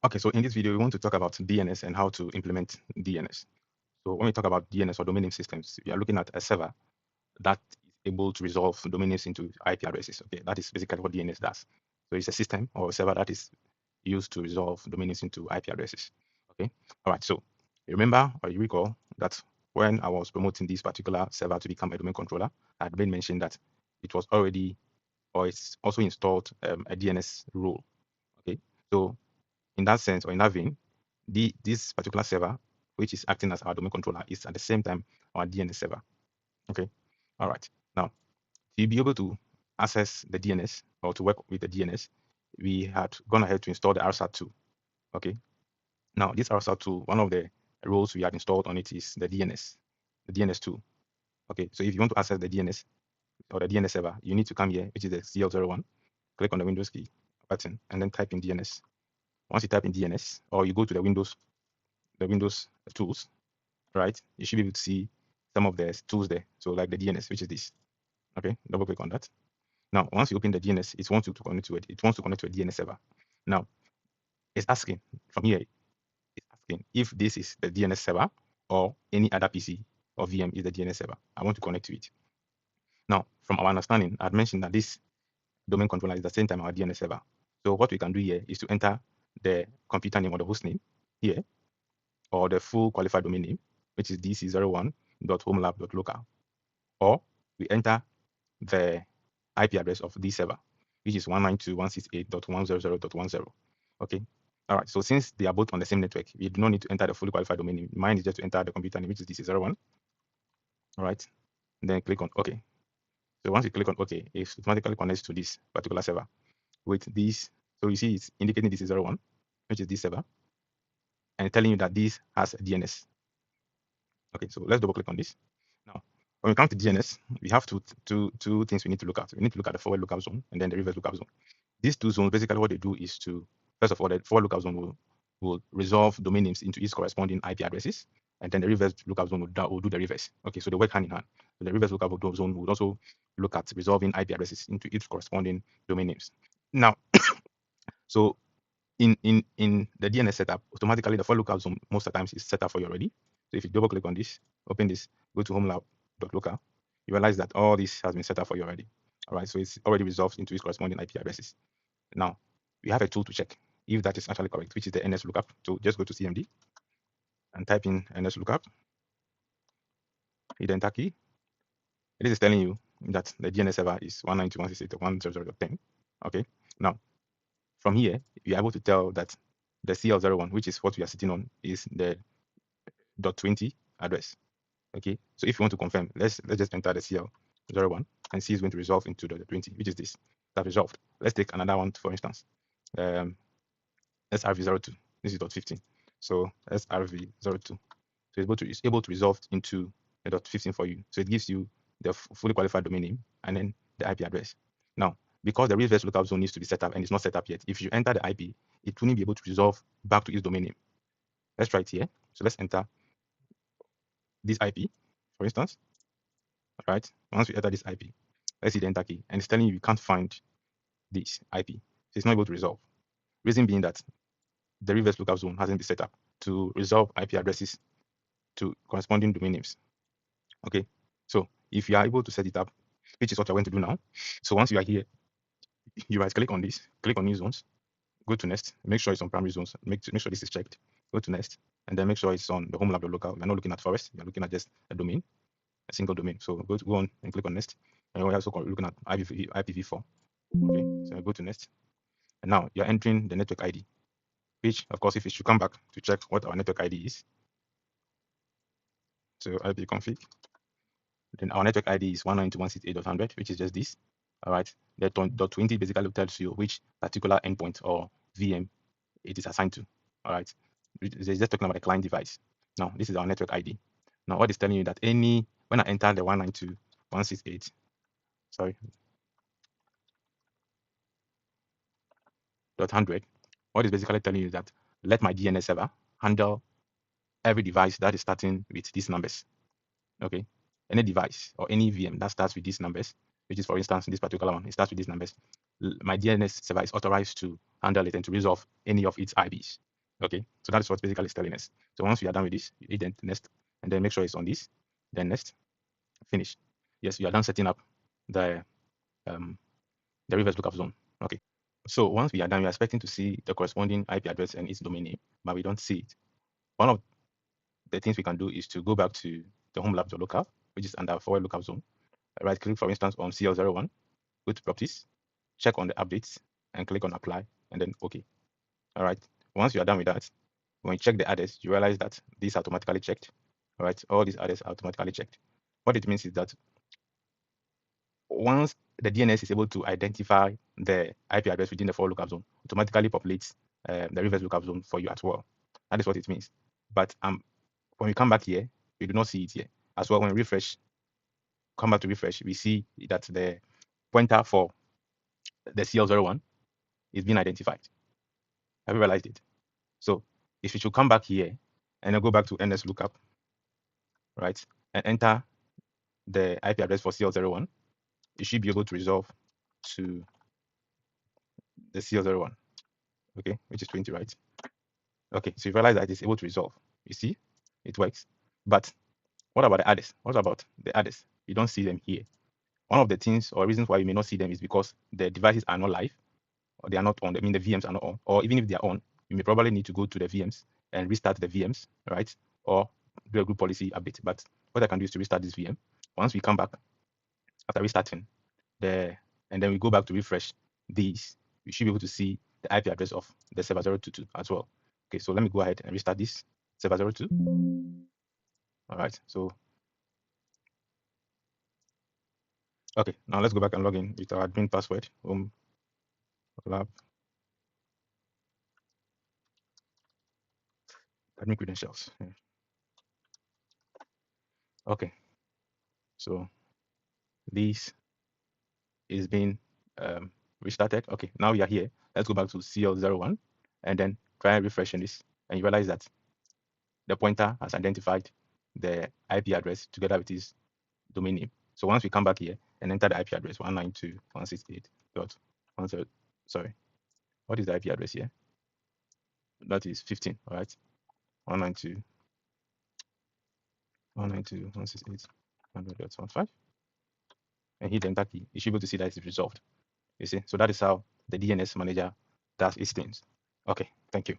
Okay, so in this video, we want to talk about DNS and how to implement DNS. So when we talk about DNS or domain name systems, we are looking at a server that is able to resolve domain names into IP addresses. Okay, that is basically what DNS does. So it's a system or a server that is used to resolve domain names into IP addresses. Okay, all right. So you remember or you recall that when I was promoting this particular server to become a domain controller, I had been mentioned that it was already or it's also installed a DNS rule. Okay, so in that sense or in that vein, this particular server, which is acting as our domain controller, is at the same time our DNS server. Okay, all right. Now, to be able to access the DNS or to work with the DNS, we had gone ahead to install the RSAT tool. Okay, now this RSAT tool, one of the roles we had installed on it is the DNS tool. Okay, so if you want to access the DNS or the DNS server, you need to come here, which is the CL01, click on the Windows key button, and then type in DNS. Once you type in DNS, or you go to the Windows tools, right? You should be able to see some of the tools there. So like the DNS, which is this. Okay, double click on that. Now, once you open the DNS, it wants you to connect to it. It wants to connect to a DNS server. Now, it's asking from here, it's asking if this is the DNS server or any other PC or VM is the DNS server. I want to connect to it. Now, from our understanding, I had mentioned that this domain controller is at the same time our DNS server. So what we can do here is to enter the computer name or the host name here, or the full qualified domain name, which is dc01.homelab.local, or we enter the IP address of this server, which is 192.168.100.10. Okay. All right. So since they are both on the same network, we do not need to enter the fully qualified domain name. Mine is just to enter the computer name, which is dc01. All right. And then click on OK. So once you click on OK, it automatically connects to this particular server with this. So you see it's indicating dc01, which is this server, and telling you that this has a DNS. Okay, so let's double click on this. Now, when we come to DNS, we have two things we need to look at. We need to look at the forward lookup zone and then the reverse lookup zone. These two zones, basically what they do is to, first of all, the forward lookup zone will resolve domain names into its corresponding IP addresses, and then the reverse lookup zone will do the reverse. Okay, so they work hand in hand. So the reverse lookup zone will also look at resolving IP addresses into its corresponding domain names. Now, so in the DNS setup, automatically the forward lookup zone most of the times is set up for you already. So if you double click on this, open this, go to homelab.local, you realize that all this has been set up for you already. All right, so it's already resolved into its corresponding IP addresses. Now, we have a tool to check if that is actually correct, which is the nslookup. So just go to CMD and type in nslookup, hit the enter key. This is telling you that the DNS server is 192.168.100.10. Okay, now from here, you're able to tell that the CL01, which is what we are sitting on, is the .20 address. Okay, so if you want to confirm, let's just enter the CL01 and see it's going to resolve into the 20, which is this. That resolved. Let's take another one, for instance. SRV02. This is .15. So SRV02. So it's able to resolve into the .15 for you. So it gives you the fully qualified domain name and then the IP address. Now, because the reverse lookup zone needs to be set up and it's not set up yet, if you enter the IP, it wouldn't be able to resolve back to its domain name. Let's try it here. So let's enter this IP, for instance. All right. Once we enter this IP, let's see the enter key, and it's telling you can't find this IP. So it's not able to resolve. Reason being that the reverse lookup zone hasn't been set up to resolve IP addresses to corresponding domain names. Okay. So if you are able to set it up, which is what I'm going to do now. So once you are here, you right click on this, click on new zones, go to next, make sure it's on primary zones, make sure this is checked. Go to next, and then make sure it's on the home lab local. You're not looking at forest, you're looking at just a domain, a single domain. So go on and click on next. And we're also looking at IPv4. Okay, so go to next. And now you're entering the network ID, which of course, if it should come back to check what our network ID is. So ipconfig. Then our network ID is 192.168.100, which is just this. All right. The .20 basically tells you which particular endpoint or VM it is assigned to. All right. It's just talking about a client device. Now, this is our network ID. Now, what is telling you that when I enter the 192.168, sorry, .100, what is basically telling you that let my DNS server handle every device that is starting with these numbers. Okay. Any device or any VM that starts with these numbers, which is, for instance, this particular one, it starts with these numbers. My DNS server is authorized to handle it and to resolve any of its IPs. Okay, so that is what basically it's telling us. So once we are done with this, you hit then next, and then make sure it's on this, then next, finish. Yes, we are done setting up the um, reverse lookup zone. Okay, so once we are done, we are expecting to see the corresponding IP address and its domain name, but we don't see it. One of the things we can do is to go back to the home lab.locale, which is under forward lookup zone. Right click, for instance, on CL01, go to properties, check on the updates, and click on apply, and then OK. All right. Once you are done with that, when you check the address, you realize that these are automatically checked. All right. All these addresses are automatically checked. What it means is that once the DNS is able to identify the IP address within the forward lookup zone, automatically populates the reverse lookup zone for you as well. That is what it means. But when we come back here, we do not see it here. As well, when we refresh, come back to refresh, we see that the pointer for the CL01 is being identified. Have you realized it? So if you should come back here and then go back to nslookup, right, and enter the IP address for CL01, you should be able to resolve to the CL01, okay, which is 20, right? Okay, so you realize that it's able to resolve. You see, it works. But what about the others? What about the others? You don't see them here. One of the things or reasons why you may not see them is because the devices are not live, or they are not on. I mean, the VMs are not on. Or even if they are on, you may probably need to go to the VMs and restart the VMs, right? Or do a group policy update. But what I can do is to restart this VM. Once we come back after restarting and then we go back to refresh these, we should be able to see the IP address of the server 022 as well. Okay, so let me go ahead and restart this server 02. All right, so okay, now let's go back and log in with our admin password, home lab, admin credentials. Yeah. Okay, so this is being restarted. Okay, now we are here. Let's go back to CL01 and then try refreshing this, and you realize that the pointer has identified the IP address together with its domain name. So once we come back here and enter the IP address 192.168.10, sorry, what is the IP address here? That is 15, all right? 192.168.100.15, and hit the enter key. You should be able to see that it's resolved. You see, so that is how the DNS manager does its things. Okay, thank you.